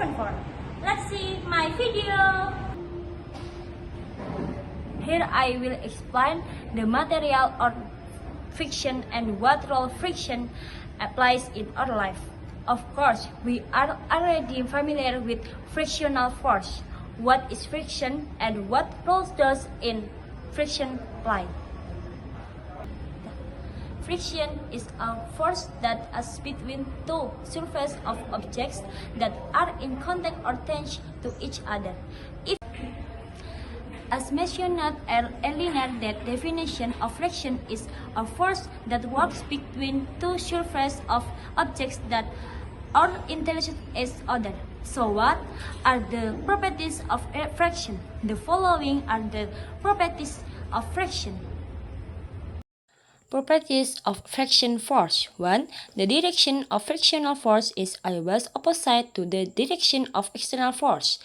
proven for? Let's see my video! Here I will explain the material of friction and what role friction applies in our life. Of course, we are already familiar with frictional force. What is friction and what roles does in friction play? Friction is a force that acts between two surfaces of objects that are in contact or attached to each other. As mentioned earlier, that definition of friction is a force that works between two surfaces of objects that are intelligent as other. So what are the properties of friction? The following are the properties of friction. Properties of friction force. 1. The direction of frictional force is always opposite to the direction of external force.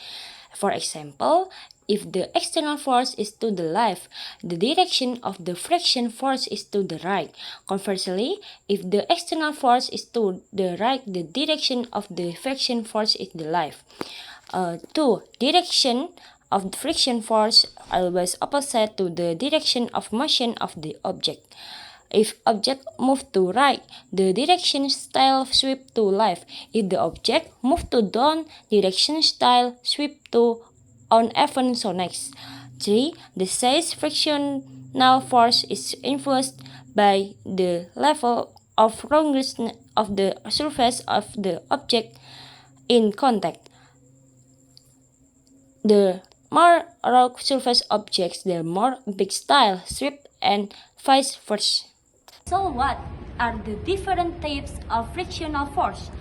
For example, if the external force is to the left, the direction of the friction force is to the right. Conversely, if the external force is to the right, the direction of the friction force is the left. 2. Direction of the friction force always opposite to the direction of motion of the object. If object move to right, the direction style sweep to left. If the object move to down, direction style sweep to on even so next. 3. The size frictional force is influenced by the level of roughness of the surface of the object in contact. The more rough surface objects, the more big style sweep and vice versa. So what are the different types of frictional force?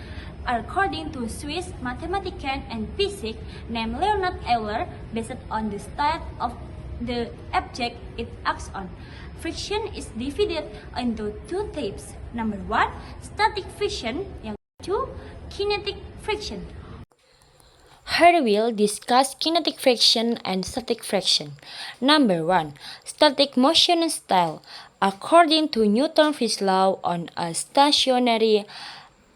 According to Swiss mathematician and physicist named Leonhard Euler, based on the state of the object it acts on, friction is divided into two types. Number 1, static friction. Yang 2, kinetic friction. Here we'll discuss kinetic friction and static friction. Number 1. Static motion style. According to Newton's first law on a stationary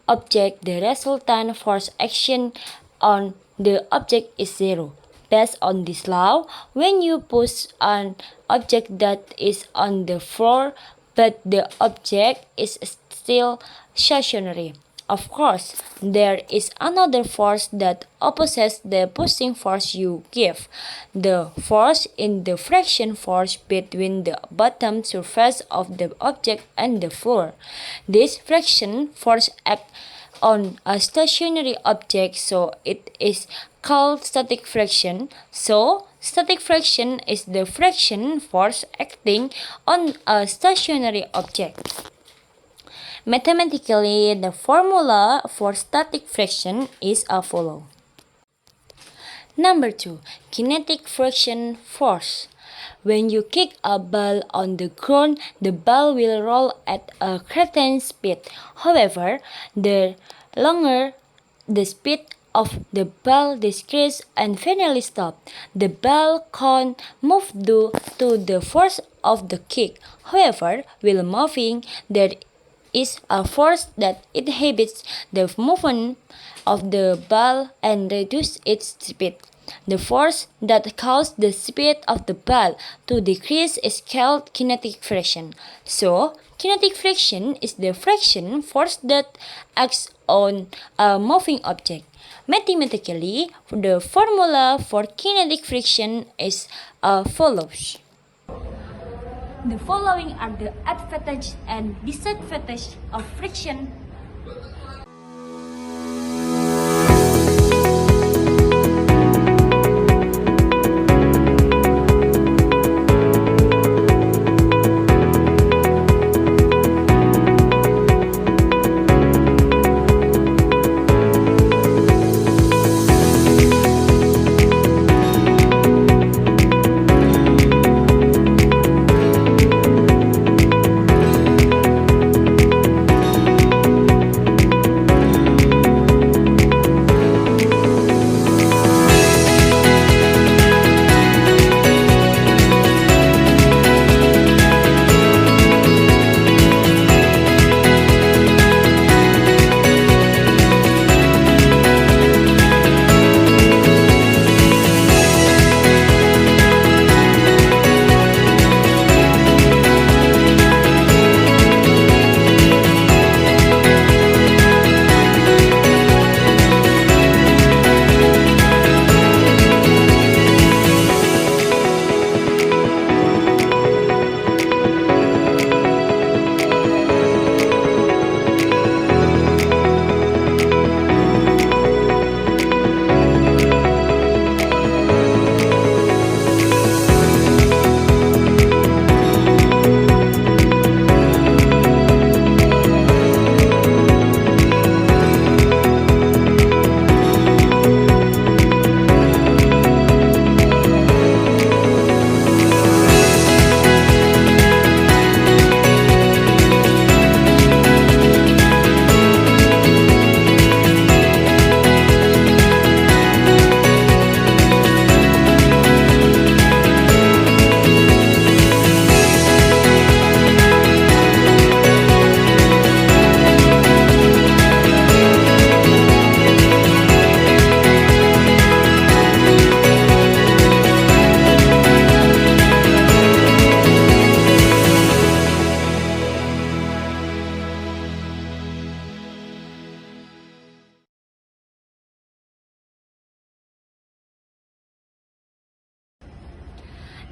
object, the resultant force action on the object is zero. Based on this law, when you push an object that is on the floor, but the object is still stationary. Of course, there is another force that opposes the pushing force you give. The force in the friction force between the bottom surface of the object and the floor. This friction force acts on a stationary object, so it is called static friction. So, static friction is the friction force acting on a stationary object. Mathematically, the formula for static friction is as follows. Number 2. Kinetic friction force. When you kick a ball on the ground, the ball will roll at a certain speed. However, the longer the speed of the ball decreases and finally stop, the ball can't move due to the force of the kick. However, while moving, there is a force that inhibits the movement of the ball and reduces its speed. The force that causes the speed of the ball to decrease is called kinetic friction. So, kinetic friction is the friction force that acts on a moving object. Mathematically, the formula for kinetic friction is as follows. The following are the advantages and disadvantages of friction.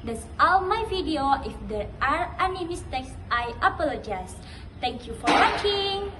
That's all my video. If there are any mistakes, I apologize. Thank you for watching.